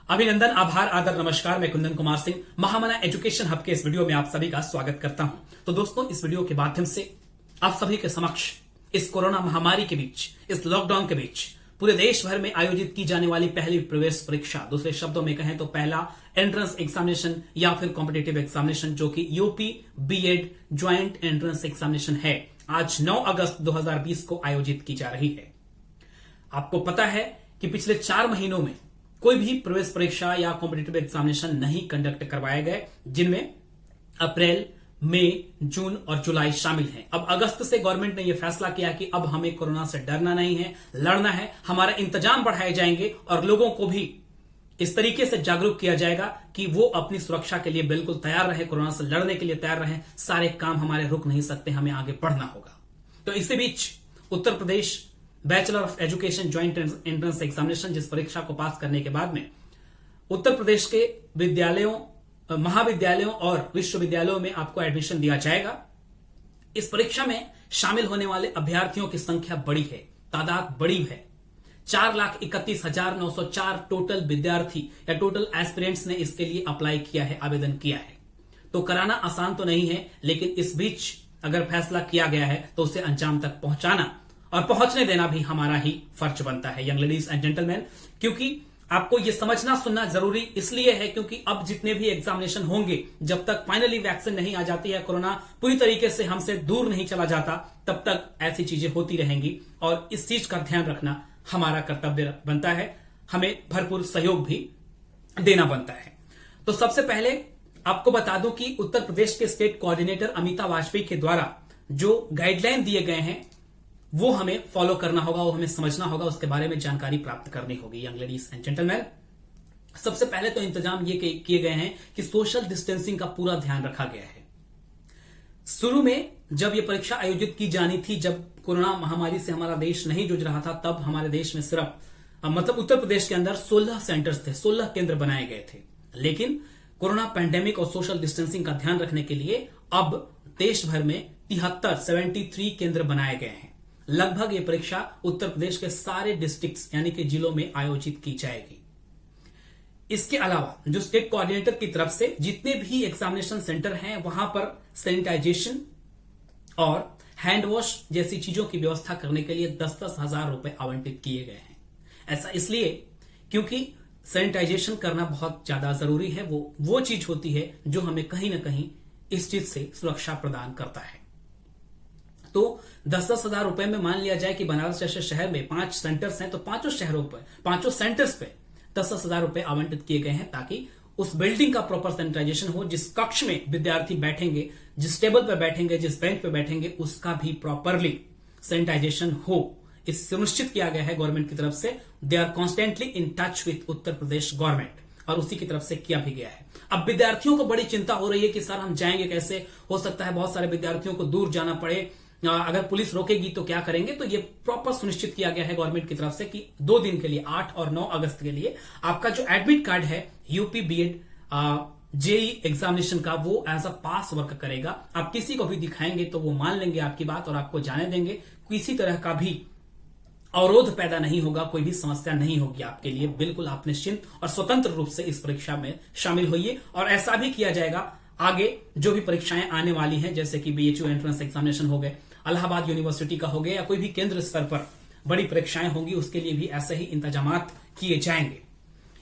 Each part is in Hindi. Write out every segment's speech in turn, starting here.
अभिनंदन, आभार, आदर, नमस्कार। मैं कुंदन कुमार सिंह महामना एजुकेशन हब के इस वीडियो में आप सभी का स्वागत करता हूं। तो दोस्तों, इस वीडियो के माध्यम से आप सभी के समक्ष इस कोरोना महामारी के बीच, इस लॉकडाउन के बीच पूरे देश भर में आयोजित की जाने वाली पहली प्रवेश परीक्षा, दूसरे शब्दों में कहें तो पहला एंट्रेंस एग्जामिनेशन या फिर कॉम्पिटिटिव एग्जामिनेशन, जो कि UP BEd joint entrance examination है, आज 9 अगस्त 2020 को आयोजित की जा रही है। आपको पता है कि पिछले 4 महीनों में कोई भी प्रवेश परीक्षा या कॉम्पिटिटिव एग्जामिनेशन नहीं कंडक्ट करवाए गए, जिनमें अप्रैल, मई, जून और जुलाई शामिल हैं। अब अगस्त से गवर्नमेंट ने यह फैसला किया कि अब हमें कोरोना से डरना नहीं है, लड़ना है। हमारे इंतजाम बढ़ाए जाएंगे और लोगों को भी इस तरीके से जागरूक किया जाएगा कि वो अपनी सुरक्षा के लिए बिल्कुल तैयार रहे, कोरोना से लड़ने के लिए तैयार रहे। सारे काम हमारे रुक नहीं सकते, हमें आगे बढ़ना होगा। तो इसी बीच Uttar Pradesh bachelor of education joint entrance examination, जिस परीक्षा को पास करने के बाद में उत्तर प्रदेश के विद्यालयों, महाविद्यालयों और विश्वविद्यालयों में आपको एडमिशन दिया जाएगा। इस परीक्षा में शामिल होने वाले अभ्यर्थियों की संख्या बड़ी है, तादाद बड़ी है। 4,31,904 टोटल विद्यार्थी या टोटल एस्पिरेंट्स ने इसके लिए अप्लाई किया है, आवेदन किया है। तो कराना आसान तो नहीं है, लेकिन इस बीच अगर फैसला किया गया है तो उसे अंजाम तक पहुंचाना और पहुंचने देना भी हमारा ही फर्ज बनता है, यंग लेडीज एंड जेंटलमैन। क्योंकि आपको यह समझना सुनना जरूरी इसलिए है क्योंकि अब जितने भी एग्जामिनेशन होंगे, जब तक फाइनली वैक्सीन नहीं आ जाती है, कोरोना पूरी तरीके से हमसे दूर नहीं चला जाता, तब तक ऐसी चीजें होती रहेंगी और इस चीज का ध्यान रखना हमारा कर्तव्य बनता है। हमें भरपूर सहयोग भी देना बनता है। तो सबसे पहले आपको बता दूं कि उत्तर प्रदेश के स्टेट कोऑर्डिनेटर अमिता वाजपेयी के द्वारा जो गाइडलाइन दिए गए हैं वो हमें फॉलो करना होगा, वो हमें समझना होगा, उसके बारे में जानकारी प्राप्त करनी होगी। यंग लेडीज एंड जेंटलमैन, सबसे पहले तो इंतजाम ये किए गए हैं कि सोशल डिस्टेंसिंग का पूरा ध्यान रखा गया है। शुरू में जब यह परीक्षा आयोजित की जानी थी, जब कोरोना महामारी से हमारा देश नहीं जूझ रहा था, तब हमारे देश में सिर्फ उत्तर प्रदेश के अंदर 16 सेंटर्स थे, 16 केंद्र बनाए गए थे। लेकिन कोरोना पैंडेमिक और सोशल डिस्टेंसिंग का ध्यान रखने के लिए अब देश भर में 73 केंद्र बनाए गए हैं। लगभग ये परीक्षा उत्तर प्रदेश के सारे डिस्ट्रिक्ट्स यानी कि जिलों में आयोजित की जाएगी। इसके अलावा जो स्टेट कोऑर्डिनेटर की तरफ से जितने भी एग्जामिनेशन सेंटर हैं, वहां पर सैनिटाइजेशन और हैंड वॉश जैसी चीजों की व्यवस्था करने के लिए 10-10 हजार रुपए आवंटित किए गए हैं। ऐसा इसलिए क्योंकि सैनिटाइजेशन करना बहुत ज्यादा जरूरी है। वो चीज होती है जो हमें कहीं ना कहीं इस चीज से सुरक्षा प्रदान करता है। तो 10-10 हजार रुपए में मान लिया जाए कि बनारस जैसे शहर में 5 सेंटर्स हैं, तो पांचों सेंटर्स पे 10-10 हजार रुपए आवंटित किए गए हैं, ताकि उस बिल्डिंग का प्रॉपर सैनिटाइजेशन हो। जिस कक्ष में विद्यार्थी बैठेंगे, जिस टेबल पर बैठेंगे, जिस बेंच पर बैठेंगे, उसका भी प्रॉपरली सैनिटाइजेशन हो। इस सुनिश्चित किया गया है गवर्नमेंट की तरफ से। They are constantly in touch with Uttar Pradesh government और उसी की तरफ से किया भी गया है। अब विद्यार्थियों को बड़ी चिंता हो रही है कि सर हम जाएंगे कैसे, हो सकता है बहुत सारे विद्यार्थियों को दूर जाना पड़े, अगर पुलिस रोकेगी तो क्या करेंगे। तो ये प्रॉपर सुनिश्चित किया गया है गवर्नमेंट की तरफ से कि 2 दिन के लिए 8 और 9 अगस्त के लिए आपका जो एडमिट कार्ड है यूपी बीएड जेई एग्जामिनेशन का, वो एज अ पास वर्क करेगा। आप किसी को भी दिखाएंगे तो वो मान लेंगे आपकी बात और आपको जाने देंगे। किसी तरह का भी अवरोध पैदा नहीं होगा, कोई भी समस्या नहीं होगी आपके लिए। बिल्कुल आप निश्चिंत और स्वतंत्र रूप से इस परीक्षा में शामिल होइए। और ऐसा भी किया जाएगा आगे जो भी परीक्षाएं आने वाली हैं, जैसे कि बीएचयू एंट्रेंस एग्जामिनेशन हो गए, इलाहाबाद यूनिवर्सिटी का हो गया, या कोई भी केंद्र स्तर पर बड़ी परीक्षाएं होंगी, उसके लिए भी ऐसे ही इंतजामात किए जाएंगे।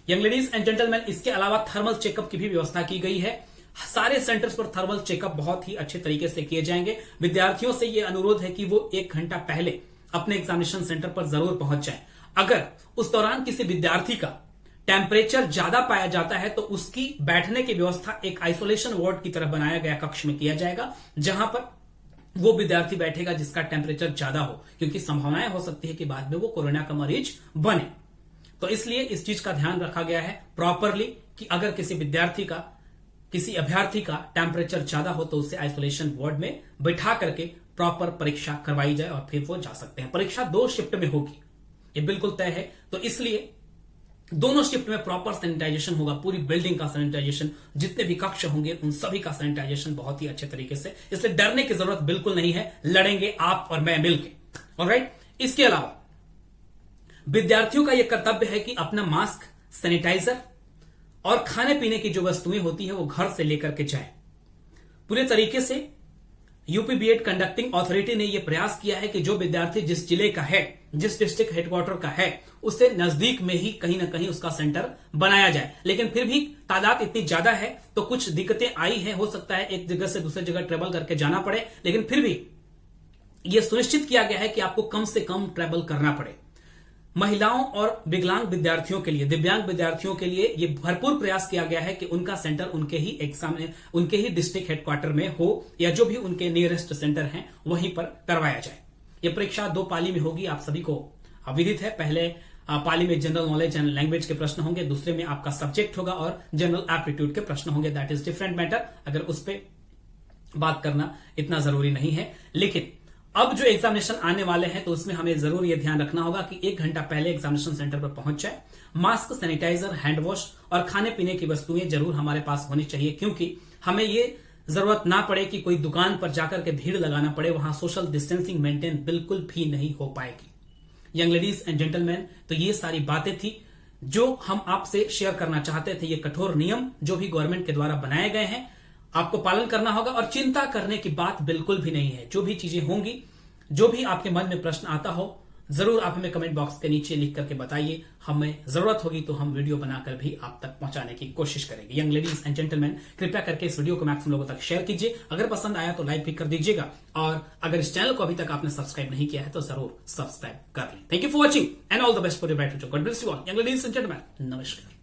यंग लेडीज एंड जेंटलमैन, इसके अलावा थर्मल चेकअप की भी व्यवस्था की गई है। सारे सेंटर्स पर थर्मल चेकअप बहुत ही अच्छे तरीके से किए जाएंगे। विद्यार्थियों से यह अनुरोध है कि वो 1 घंटा पहले अपने एग्जामिनेशन सेंटर पर जरूर पहुंच जाएं। अगर उस दौरान किसी विद्यार्थी का टेम्परेचर ज्यादा पाया जाता है तो उसकी बैठने की व्यवस्था एक आइसोलेशन वार्ड की तरह बनाया गया कक्ष में किया जाएगा, जहां पर वो विद्यार्थी बैठेगा जिसका टेम्परेचर ज्यादा हो, क्योंकि संभावनाएं हो सकती है कि बाद में वो कोरोना का मरीज बने। तो इसलिए इस चीज का ध्यान रखा गया है प्रॉपरली कि अगर किसी अभ्यर्थी का टेम्परेचर ज्यादा हो तो उसे आइसोलेशन वार्ड में बैठा करके प्रॉपर परीक्षा करवाई जाए और फिर वो जा सकते हैं। परीक्षा 2 शिफ्ट में होगी, ये बिल्कुल तय है। तो इसलिए दोनों शिफ्ट में प्रॉपर सैनिटाइजेशन होगा, पूरी बिल्डिंग का सैनिटाइजेशन, जितने भी कक्ष होंगे उन सभी का सैनिटाइजेशन बहुत ही अच्छे तरीके से। इसलिए डरने की जरूरत बिल्कुल नहीं है, लड़ेंगे आप और मैं मिलकर। ऑलराइट, इसके अलावा विद्यार्थियों का यह कर्तव्य है कि अपना मास्क, सैनिटाइजर और खाने पीने की जो वस्तुएं होती है वो घर से लेकर के जाए। पूरे तरीके से यूपी बीएड कंडक्टिंग अथॉरिटी ने यह प्रयास किया है कि जो विद्यार्थी जिस जिले का है, जिस डिस्ट्रिक्ट हेडक्वार्टर का है, उससे नजदीक में ही कहीं ना कहीं उसका सेंटर बनाया जाए। लेकिन फिर भी तादाद इतनी ज्यादा है तो कुछ दिक्कतें आई हैं। हो सकता है एक जगह से दूसरी जगह ट्रेवल करके जाना पड़े, लेकिन फिर भी यह सुनिश्चित किया गया है कि आपको कम से कम ट्रेवल करना पड़े। महिलाओं और विकलांग विद्यार्थियों के लिए, दिव्यांग विद्यार्थियों के लिए यह भरपूर प्रयास किया गया है कि उनका सेंटर उनके ही एग्जाम में, उनके ही डिस्ट्रिक्ट हेडक्वार्टर में हो या जो भी उनके नियरेस्ट सेंटर हैं वहीं पर करवाया जाए। यह परीक्षा 2 पाली में होगी, आप सभी को विदित है। पहले पाली में जनरल नॉलेज एंड लैंग्वेज के प्रश्न होंगे, दूसरे में आपका सब्जेक्ट होगा और जनरल एप्टीट्यूड के प्रश्न होंगे। दैट इज डिफरेंट मैटर, अगर उस पर बात करना इतना जरूरी नहीं है। लेकिन अब जो एग्जामिनेशन आने वाले हैं तो उसमें हमें जरूर यह ध्यान रखना होगा कि 1 घंटा पहले एग्जामिनेशन सेंटर पर पहुंच जाए। मास्क, सैनिटाइजर, हैंड वॉश और खाने पीने की वस्तुएं जरूर हमारे पास होनी चाहिए, क्योंकि हमें ये जरूरत ना पड़े कि कोई दुकान पर जाकर के भीड़ लगाना पड़े, वहां सोशल डिस्टेंसिंग मेंटेन बिल्कुल भी नहीं हो पाएगी। यंग लेडीज एंड जेंटलमैन, तो ये सारी बातें थी जो हम आपसे शेयर करना चाहते थे। ये कठोर नियम जो भी गवर्नमेंट के द्वारा बनाए गए हैं आपको पालन करना होगा और चिंता करने की बात बिल्कुल भी नहीं है। जो भी चीजें होंगी, जो भी आपके मन में प्रश्न आता हो, जरूर आप हमें कमेंट बॉक्स के नीचे लिख करके बताइए। हमें जरूरत होगी तो हम वीडियो बनाकर भी आप तक पहुंचाने की कोशिश करेंगे। यंग लेडीज एंड जेंटलमैन, कृपया करके इस वीडियो को मैक्सिमम लोगों तक शेयर कीजिए। अगर पसंद आया तो लाइक भी कर दीजिएगा और अगर इस चैनल को अभी तक आपने सब्सक्राइब नहीं किया है तो जरूर सब्सक्राइब कर लें। Thank you for watching and all the best for your bright future. God bless you all. Young ladies and gentleman, नमस्कार।